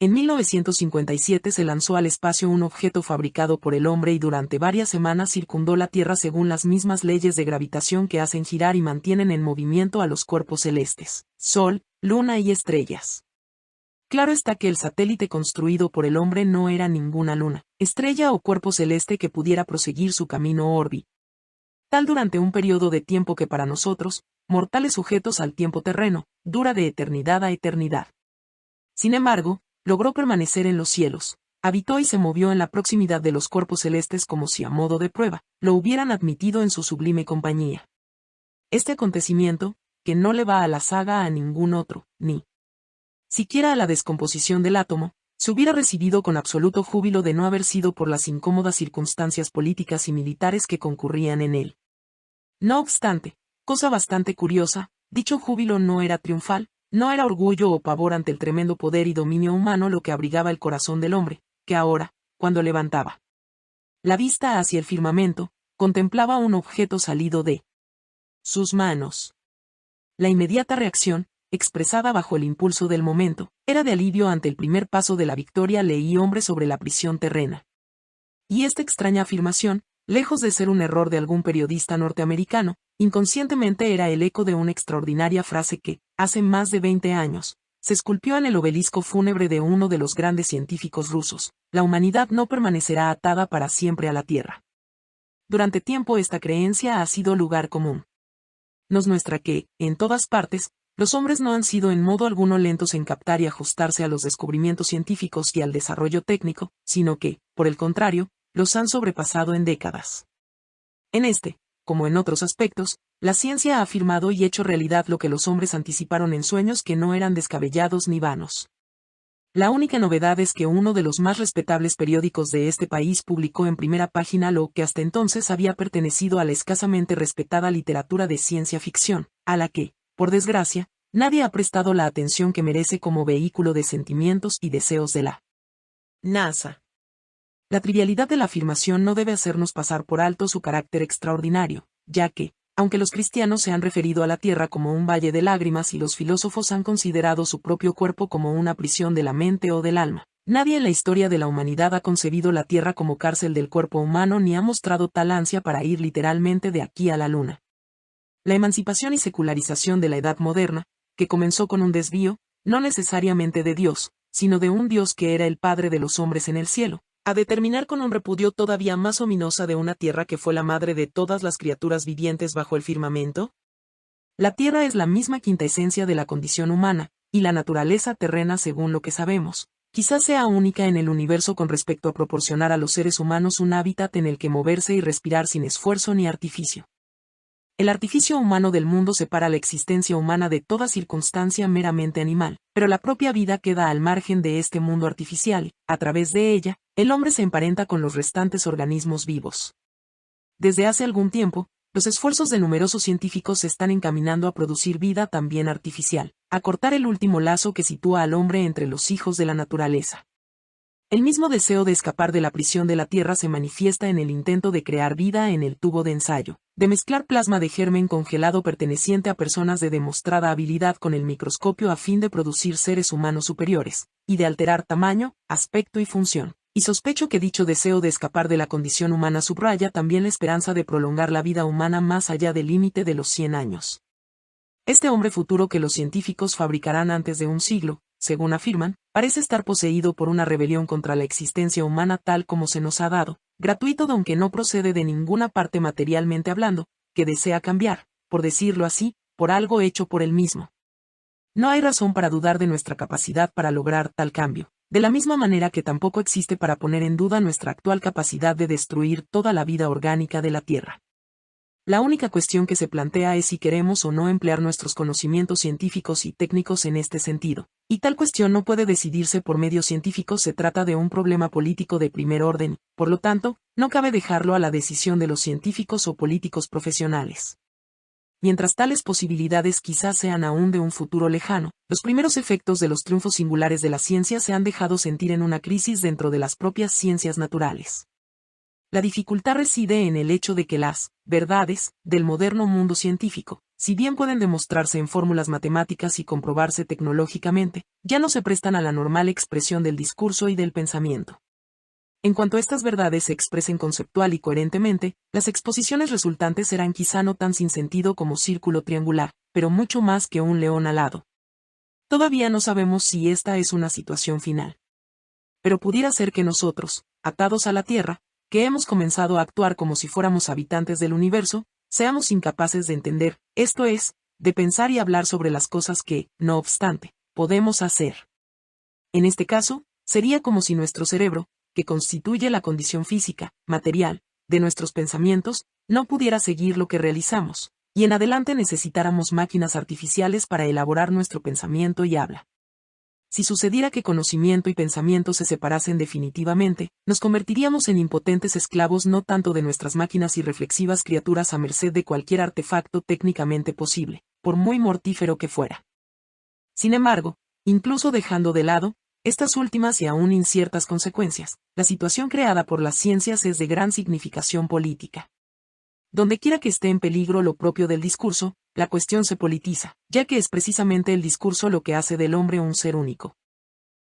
En 1957 se lanzó al espacio un objeto fabricado por el hombre y durante varias semanas circundó la Tierra según las mismas leyes de gravitación que hacen girar y mantienen en movimiento a los cuerpos celestes, Sol, Luna y estrellas. Claro está que el satélite construido por el hombre no era ninguna luna, estrella o cuerpo celeste que pudiera proseguir su camino orbital durante un periodo de tiempo que para nosotros, mortales sujetos al tiempo terreno, dura de eternidad a eternidad. Sin embargo, logró permanecer en los cielos, habitó y se movió en la proximidad de los cuerpos celestes como si a modo de prueba, lo hubieran admitido en su sublime compañía. Este acontecimiento, que no le va a la saga a ningún otro, ni siquiera a la descomposición del átomo, se hubiera recibido con absoluto júbilo de no haber sido por las incómodas circunstancias políticas y militares que concurrían en él. No obstante, cosa bastante curiosa, dicho júbilo no era triunfal, no era orgullo o pavor ante el tremendo poder y dominio humano lo que abrigaba el corazón del hombre, que ahora, cuando levantaba la vista hacia el firmamento, contemplaba un objeto salido de sus manos. La inmediata reacción, expresada bajo el impulso del momento, era de alivio ante el primer paso de la victoria leí hombre sobre la prisión terrena. Y esta extraña afirmación, lejos de ser un error de algún periodista norteamericano, inconscientemente era el eco de una extraordinaria frase que, hace más de 20 años, se esculpió en el obelisco fúnebre de uno de los grandes científicos rusos: la humanidad no permanecerá atada para siempre a la Tierra. Durante tiempo esta creencia ha sido lugar común. Nos muestra que, en todas partes, los hombres no han sido en modo alguno lentos en captar y ajustarse a los descubrimientos científicos y al desarrollo técnico, sino que, por el contrario, los han sobrepasado en décadas. En este, como en otros aspectos, la ciencia ha afirmado y hecho realidad lo que los hombres anticiparon en sueños que no eran descabellados ni vanos. La única novedad es que uno de los más respetables periódicos de este país publicó en primera página lo que hasta entonces había pertenecido a la escasamente respetada literatura de ciencia ficción, a la que, por desgracia, nadie ha prestado la atención que merece como vehículo de sentimientos y deseos de la NASA. La trivialidad de la afirmación no debe hacernos pasar por alto su carácter extraordinario, ya que, aunque los cristianos se han referido a la Tierra como un valle de lágrimas y los filósofos han considerado su propio cuerpo como una prisión de la mente o del alma, nadie en la historia de la humanidad ha concebido la Tierra como cárcel del cuerpo humano ni ha mostrado tal ansia para ir literalmente de aquí a la Luna. La emancipación y secularización de la Edad Moderna, que comenzó con un desvío, no necesariamente de Dios, sino de un Dios que era el Padre de los hombres en el cielo, a determinar con un repudio todavía más ominosa de una Tierra que fue la madre de todas las criaturas vivientes bajo el firmamento. La Tierra es la misma quinta esencia de la condición humana, y la naturaleza terrena, según lo que sabemos, quizás sea única en el universo con respecto a proporcionar a los seres humanos un hábitat en el que moverse y respirar sin esfuerzo ni artificio. El artificio humano del mundo separa la existencia humana de toda circunstancia meramente animal, pero la propia vida queda al margen de este mundo artificial, a través de ella, el hombre se emparenta con los restantes organismos vivos. Desde hace algún tiempo, los esfuerzos de numerosos científicos se están encaminando a producir vida también artificial, a cortar el último lazo que sitúa al hombre entre los hijos de la naturaleza. El mismo deseo de escapar de la prisión de la Tierra se manifiesta en el intento de crear vida en el tubo de ensayo, de mezclar plasma de germen congelado perteneciente a personas de demostrada habilidad con el microscopio a fin de producir seres humanos superiores, y de alterar tamaño, aspecto y función. Y sospecho que dicho deseo de escapar de la condición humana subraya también la esperanza de prolongar la vida humana más allá del límite de los 100 años. Este hombre futuro que los científicos fabricarán antes de un siglo, según afirman, parece estar poseído por una rebelión contra la existencia humana tal como se nos ha dado, gratuito aunque no procede de ninguna parte materialmente hablando, que desea cambiar, por decirlo así, por algo hecho por él mismo. No hay razón para dudar de nuestra capacidad para lograr tal cambio, de la misma manera que tampoco existe para poner en duda nuestra actual capacidad de destruir toda la vida orgánica de la Tierra. La única cuestión que se plantea es si queremos o no emplear nuestros conocimientos científicos y técnicos en este sentido, y tal cuestión no puede decidirse por medios científicos. Se trata de un problema político de primer orden, por lo tanto, no cabe dejarlo a la decisión de los científicos o políticos profesionales. Mientras tales posibilidades quizás sean aún de un futuro lejano, los primeros efectos de los triunfos singulares de la ciencia se han dejado sentir en una crisis dentro de las propias ciencias naturales. La dificultad reside en el hecho de que las verdades del moderno mundo científico, si bien pueden demostrarse en fórmulas matemáticas y comprobarse tecnológicamente, ya no se prestan a la normal expresión del discurso y del pensamiento. En cuanto estas verdades se expresen conceptual y coherentemente, las exposiciones resultantes serán quizá no tan sin sentido como círculo triangular, pero mucho más que un león alado. Todavía no sabemos si esta es una situación final. Pero pudiera ser que nosotros, atados a la Tierra, que hemos comenzado a actuar como si fuéramos habitantes del universo, seamos incapaces de entender, esto es, de pensar y hablar sobre las cosas que, no obstante, podemos hacer. En este caso, sería como si nuestro cerebro, que constituye la condición física, material, de nuestros pensamientos, no pudiera seguir lo que realizamos, y en adelante necesitáramos máquinas artificiales para elaborar nuestro pensamiento y habla. Si sucediera que conocimiento y pensamiento se separasen definitivamente, nos convertiríamos en impotentes esclavos no tanto de nuestras máquinas y reflexivas criaturas a merced de cualquier artefacto técnicamente posible, por muy mortífero que fuera. Sin embargo, incluso dejando de lado estas últimas y aún inciertas consecuencias, la situación creada por las ciencias es de gran significación política. Dondequiera que esté en peligro lo propio del discurso, la cuestión se politiza, ya que es precisamente el discurso lo que hace del hombre un ser único.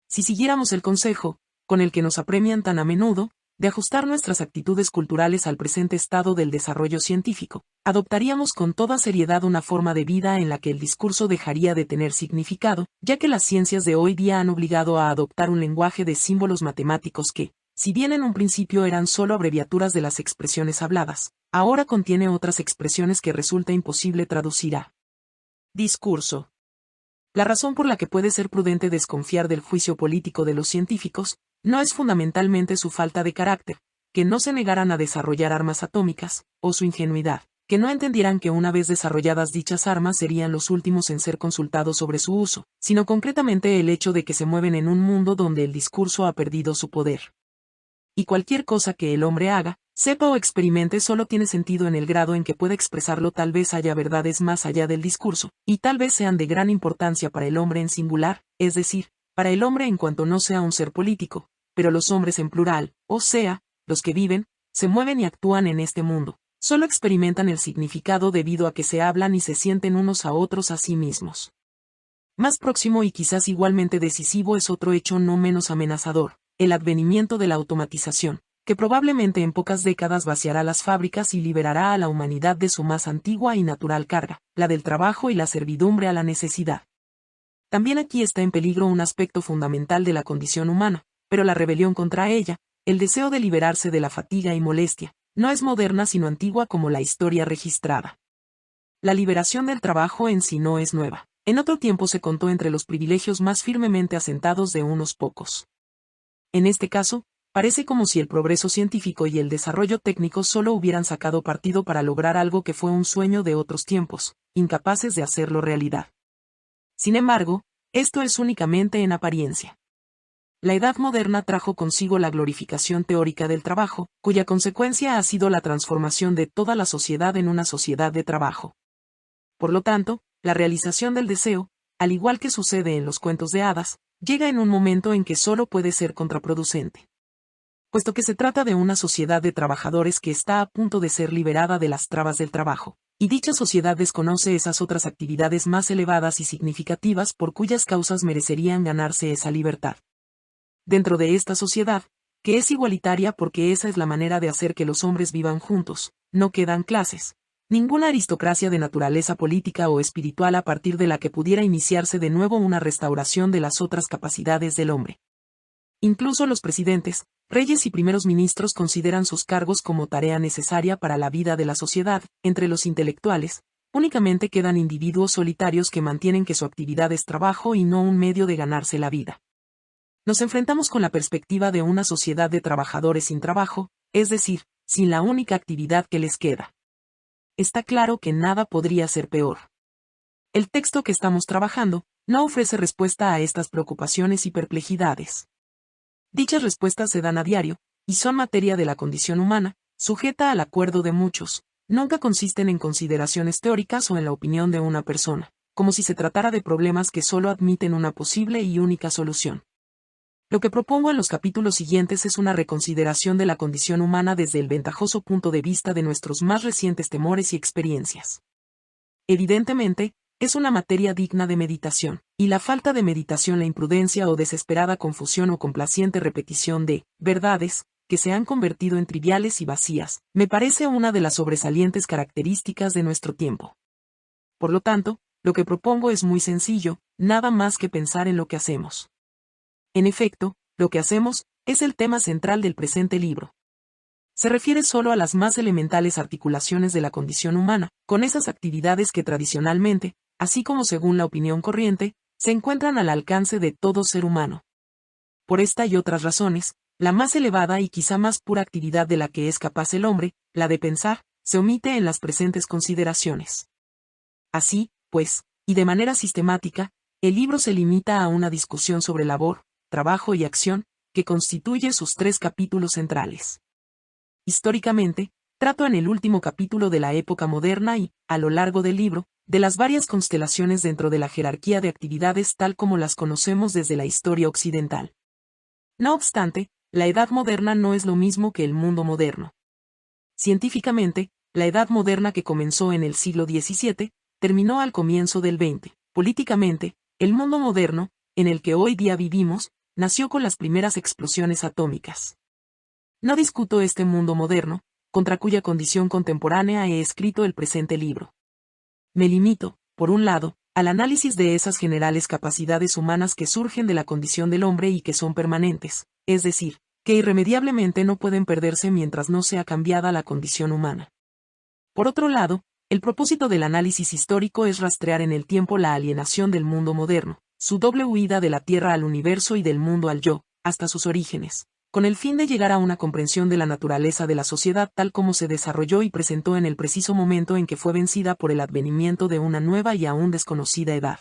Si siguiéramos el consejo, con el que nos apremian tan a menudo, de ajustar nuestras actitudes culturales al presente estado del desarrollo científico, adoptaríamos con toda seriedad una forma de vida en la que el discurso dejaría de tener significado, ya que las ciencias de hoy día han obligado a adoptar un lenguaje de símbolos matemáticos que, si bien en un principio eran solo abreviaturas de las expresiones habladas, ahora contiene otras expresiones que resulta imposible traducir a discurso. La razón por la que puede ser prudente desconfiar del juicio político de los científicos, no es fundamentalmente su falta de carácter, que no se negaran a desarrollar armas atómicas, o su ingenuidad, que no entendieran que una vez desarrolladas dichas armas serían los últimos en ser consultados sobre su uso, sino concretamente el hecho de que se mueven en un mundo donde el discurso ha perdido su poder. Y cualquier cosa que el hombre haga, sepa o experimente solo tiene sentido en el grado en que pueda expresarlo. Tal vez haya verdades más allá del discurso, y tal vez sean de gran importancia para el hombre en singular, es decir, para el hombre en cuanto no sea un ser político, pero los hombres en plural, o sea, los que viven, se mueven y actúan en este mundo, solo experimentan el significado debido a que se hablan y se sienten unos a otros a sí mismos. Más próximo y quizás igualmente decisivo es otro hecho no menos amenazador, el advenimiento de la automatización, que probablemente en pocas décadas vaciará las fábricas y liberará a la humanidad de su más antigua y natural carga, la del trabajo y la servidumbre a la necesidad. También aquí está en peligro un aspecto fundamental de la condición humana, pero la rebelión contra ella, el deseo de liberarse de la fatiga y molestia, no es moderna sino antigua como la historia registrada. La liberación del trabajo en sí no es nueva. En otro tiempo se contó entre los privilegios más firmemente asentados de unos pocos. En este caso, parece como si el progreso científico y el desarrollo técnico solo hubieran sacado partido para lograr algo que fue un sueño de otros tiempos, incapaces de hacerlo realidad. Sin embargo, esto es únicamente en apariencia. La edad moderna trajo consigo la glorificación teórica del trabajo, cuya consecuencia ha sido la transformación de toda la sociedad en una sociedad de trabajo. Por lo tanto, la realización del deseo, al igual que sucede en los cuentos de hadas, llega en un momento en que solo puede ser contraproducente. Puesto que se trata de una sociedad de trabajadores que está a punto de ser liberada de las trabas del trabajo, y dicha sociedad desconoce esas otras actividades más elevadas y significativas por cuyas causas merecerían ganarse esa libertad. Dentro de esta sociedad, que es igualitaria porque esa es la manera de hacer que los hombres vivan juntos, no quedan clases. Ninguna aristocracia de naturaleza política o espiritual a partir de la que pudiera iniciarse de nuevo una restauración de las otras capacidades del hombre. Incluso los presidentes, reyes y primeros ministros consideran sus cargos como tarea necesaria para la vida de la sociedad. Entre los intelectuales, únicamente quedan individuos solitarios que mantienen que su actividad es trabajo y no un medio de ganarse la vida. Nos enfrentamos con la perspectiva de una sociedad de trabajadores sin trabajo, es decir, sin la única actividad que les queda. Está claro que nada podría ser peor. El texto que estamos trabajando no ofrece respuesta a estas preocupaciones y perplejidades. Dichas respuestas se dan a diario, y son materia de la condición humana, sujeta al acuerdo de muchos, nunca consisten en consideraciones teóricas o en la opinión de una persona, como si se tratara de problemas que solo admiten una posible y única solución. Lo que propongo en los capítulos siguientes es una reconsideración de la condición humana desde el ventajoso punto de vista de nuestros más recientes temores y experiencias. Evidentemente, es una materia digna de meditación, y la falta de meditación, la imprudencia o desesperada confusión o complaciente repetición de verdades, que se han convertido en triviales y vacías, me parece una de las sobresalientes características de nuestro tiempo. Por lo tanto, lo que propongo es muy sencillo, nada más que pensar en lo que hacemos. En efecto, lo que hacemos es el tema central del presente libro. Se refiere solo a las más elementales articulaciones de la condición humana, con esas actividades que tradicionalmente, así como según la opinión corriente, se encuentran al alcance de todo ser humano. Por esta y otras razones, la más elevada y quizá más pura actividad de la que es capaz el hombre, la de pensar, se omite en las presentes consideraciones. Así, pues, y de manera sistemática, el libro se limita a una discusión sobre labor, trabajo y acción, que constituye sus 3 capítulos centrales. Históricamente, trato en el último capítulo de la época moderna y, a lo largo del libro, de las varias constelaciones dentro de la jerarquía de actividades tal como las conocemos desde la historia occidental. No obstante, la edad moderna no es lo mismo que el mundo moderno. Científicamente, la edad moderna que comenzó en el siglo XVII, terminó al comienzo del XX. Políticamente, el mundo moderno, en el que hoy día vivimos, nació con las primeras explosiones atómicas. No discuto este mundo moderno, contra cuya condición contemporánea he escrito el presente libro. Me limito, por un lado, al análisis de esas generales capacidades humanas que surgen de la condición del hombre y que son permanentes, es decir, que irremediablemente no pueden perderse mientras no sea cambiada la condición humana. Por otro lado, el propósito del análisis histórico es rastrear en el tiempo la alienación del mundo moderno, su doble huida de la Tierra al universo y del mundo al yo, hasta sus orígenes, con el fin de llegar a una comprensión de la naturaleza de la sociedad tal como se desarrolló y presentó en el preciso momento en que fue vencida por el advenimiento de una nueva y aún desconocida edad.